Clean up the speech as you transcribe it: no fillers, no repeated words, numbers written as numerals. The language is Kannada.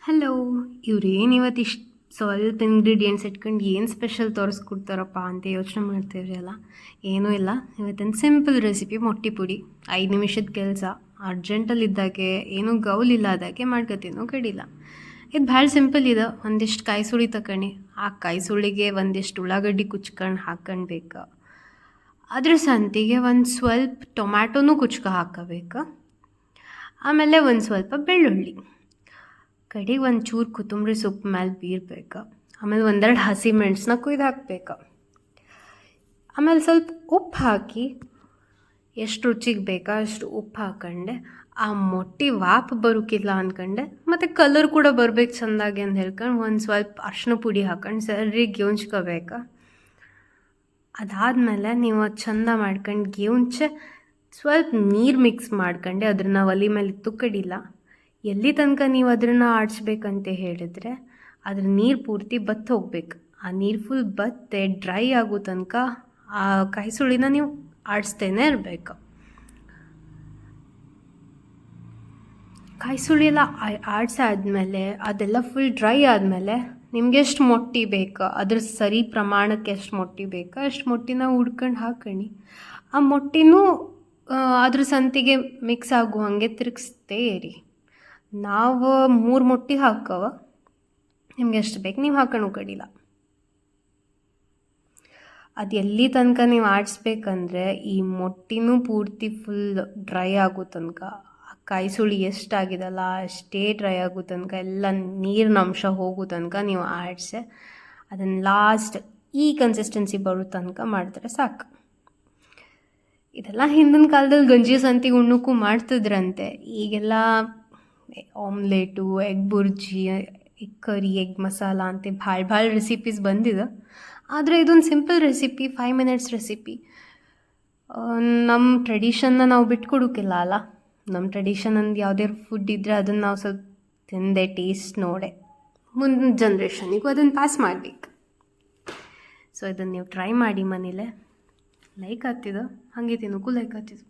ಹಲೋ. ಇವ್ರೇನು ಇವತ್ತು ಇಷ್ಟು ಸ್ವಲ್ಪ ಇಂಗ್ರೀಡಿಯೆಂಟ್ಸ್ ಇಟ್ಕೊಂಡು ಏನು ಸ್ಪೆಷಲ್ ತೋರಿಸ್ಕೊಡ್ತಾರಪ್ಪ ಅಂತ ಯೋಚನೆ ಮಾಡ್ತೀವ್ರಿ ಅಲ್ಲ. ಏನೂ ಇಲ್ಲ, ಇವತ್ತಿನ ಸಿಂಪಲ್ ರೆಸಿಪಿ ಮೊಟ್ಟಿ ಪುಡಿ. 5 ನಿಮಿಷದ ಕೆಲಸ, ಅರ್ಜೆಂಟಲ್ಲಿದ್ದಾಗೆ ಏನೂ ಗೌಲಿಲ್ಲದಾಗೆ ಮಾಡ್ಕೊತೀನೋ ಕಡಿಲ್ಲ. ಇದು ಭಾಳ ಸಿಂಪಲ್ ಇದೆ. ಒಂದಿಷ್ಟು ಕಾಯಿ ಸುಳಿ ತಗೊಂಡು ಆ ಕಾಯಿ ಸುಳಿಗೆ ಒಂದಿಷ್ಟು ಉಳ್ಳಾಗಡ್ಡಿ ಕುಚ್ಕೊಂಡು ಹಾಕ್ಕೊಳ್ಬೇಕು. ಅದ್ರ ಸಂತಿಗೆ ಒಂದು ಸ್ವಲ್ಪ ಟೊಮ್ಯಾಟೊನೂ ಕುಚ್ಕೊ ಹಾಕೋಬೇಕು. ಆಮೇಲೆ ಒಂದು ಸ್ವಲ್ಪ ಬೆಳ್ಳುಳ್ಳಿ, ಕಡೆಗೆ ಒಂದು ಚೂರು ಕೊತ್ತಂಬರಿ ಸೊಪ್ಪು ಮೇಲೆ ಬೀರ್ಬೇಕು. ಆಮೇಲೆ 1-2 ಹಸಿ ಮೆಣಸನ್ನ ಕುಯ್ದು ಹಾಕ್ಬೇಕು. ಆಮೇಲೆ ಸ್ವಲ್ಪ ಉಪ್ಪು ಹಾಕಿ ಎಷ್ಟು ರುಚಿಗೆ ಬೇಕಾ ಅಷ್ಟು ಉಪ್ಪು ಹಾಕೊಂಡೆ ಆ ಮೊಟ್ಟಿ ವಾಪ್ ಬರೋಕ್ಕಿಲ್ಲ ಅಂದ್ಕೊಂಡೆ, ಮತ್ತು ಕಲರ್ ಕೂಡ ಬರ್ಬೇಕು ಚೆಂದಾಗಿ ಅಂತ ಹೇಳ್ಕೊಂಡು ಒಂದು ಸ್ವಲ್ಪ ಅರ್ಶಿನ ಪುಡಿ ಹಾಕೊಂಡು ಸರಿ ಗೆವ್ಚ್ಕೋಬೇಕು. ಅದಾದಮೇಲೆ ನೀವು ಅದು ಚೆಂದ ಮಾಡ್ಕೊಂಡು ಗೆವ್ಚೆ ಸ್ವಲ್ಪ ನೀರು ಮಿಕ್ಸ್ ಮಾಡ್ಕೊಂಡು ಅದನ್ನು ಒಲೆ ಮೇಲೆ ಇತ್ತು ಕಡಿಲ್ಲ. ಎಲ್ಲಿ ತನಕ ನೀವು ಅದನ್ನು ಆಡಿಸ್ಬೇಕಂತ ಹೇಳಿದರೆ ಅದ್ರ ನೀರು ಪೂರ್ತಿ ಬತ್ತು ಹೋಗ್ಬೇಕು. ಆ ನೀರು ಫುಲ್ ಬತ್ತೆ ಡ್ರೈ ಆಗೋ ತನಕ ಆ ಕಾಯಿ ಸುಳಿನ ನೀವು ಆಡಿಸ್ತೇನೆ ಇರಬೇಕು. ಕಾಯಿ ಸುಳಿ ಎಲ್ಲ ಆಡಿಸಾದ್ಮೇಲೆ ಅದೆಲ್ಲ ಫುಲ್ ಡ್ರೈ ಆದಮೇಲೆ ನಿಮ್ಗೆ ಎಷ್ಟು ಮೊಟ್ಟಿ ಬೇಕು, ಅದ್ರ ಸರಿ ಪ್ರಮಾಣಕ್ಕೆ ಎಷ್ಟು ಮೊಟ್ಟಿ ಬೇಕು ಅಷ್ಟು ಮೊಟ್ಟಿನ ಹುಡ್ಕೊಂಡು ಹಾಕೊಳ್ಳಿ. ಆ ಮೊಟ್ಟಿನೂ ಅದ್ರ ಸಂತಿಗೆ ಮಿಕ್ಸ್ ಆಗುವಂಗೆ ತಿರುಗಿಸ್ತೇ ಇರಿ. ನಾವು 3 ಮೊಟ್ಟಿ ಹಾಕವ, ನಿಮ್ಗೆ ಎಷ್ಟು ಬೇಕು ನೀವು ಹಾಕೊಂಡು ಕಡಿಲ್ಲ. ಅದು ಎಲ್ಲಿ ತನಕ ನೀವು ಆಡಿಸ್ಬೇಕಂದ್ರೆ ಈ ಮೊಟ್ಟಿನೂ ಪೂರ್ತಿ ಫುಲ್ ಡ್ರೈ ಆಗೋ ತನಕ, ಆ ಕಾಯಿ ಸುಳಿ ಎಷ್ಟಾಗಿದಲ್ಲ ಅಷ್ಟೇ ಡ್ರೈ ಆಗೋ ತನಕ, ಎಲ್ಲ ನೀರಿನ ಅಂಶ ಹೋಗೋ ತನಕ ನೀವು ಆಡಿಸಿ ಅದನ್ನು ಲಾಸ್ಟ್ ಈ ಕನ್ಸಿಸ್ಟೆನ್ಸಿ ಬರೋ ತನಕ ಮಾಡಿದ್ರೆ ಸಾಕು. ಇದೆಲ್ಲ ಹಿಂದಿನ ಕಾಲದಲ್ಲಿ ಗಂಜಿ ಸಂತಿಗೆ ಉಣ್ಣಕ್ಕೂ ಮಾಡ್ತಿದ್ರಂತೆ. ಈಗೆಲ್ಲ omelette, egg bhurji, egg curry, egg masala ಅಂತ ಭಾಳ ರೆಸಿಪೀಸ್ ಬಂದಿದೆ. ಆದರೆ ಇದೊಂದು ಸಿಂಪಲ್ ರೆಸಿಪಿ, 5 ಮಿನಿಟ್ಸ್ ರೆಸಿಪಿ. ನಮ್ಮ ಟ್ರೆಡಿಷನ್ನ ನಾವು ಬಿಟ್ಕೊಡೋಕ್ಕಿಲ್ಲ ಅಲ್ಲ. ನಮ್ಮ ಟ್ರೆಡಿಷನ್ ಅಂದು ಯಾವುದೇ ಫುಡ್ ಇದ್ದರೆ ಅದನ್ನು ನಾವು ಸ್ವಲ್ಪ ತಿಂದೆ ಟೇಸ್ಟ್ ನೋಡೆ ಮುಂದಿನ ಜನ್ರೇಷನಿಗೂ ಅದನ್ನು ಪಾಸ್ ಮಾಡಬೇಕು. ಸೊ ಇದನ್ನು ನೀವು ಟ್ರೈ ಮಾಡಿ ಮನೇಲೆ. ಲೈಕ್ ಆಗ್ತಿದ್ದು ಹಾಗೆ ತಿನ್ನೋಕ್ಕೂ ಲೈಕ್ ಆಗ್ತಿದ್ದು.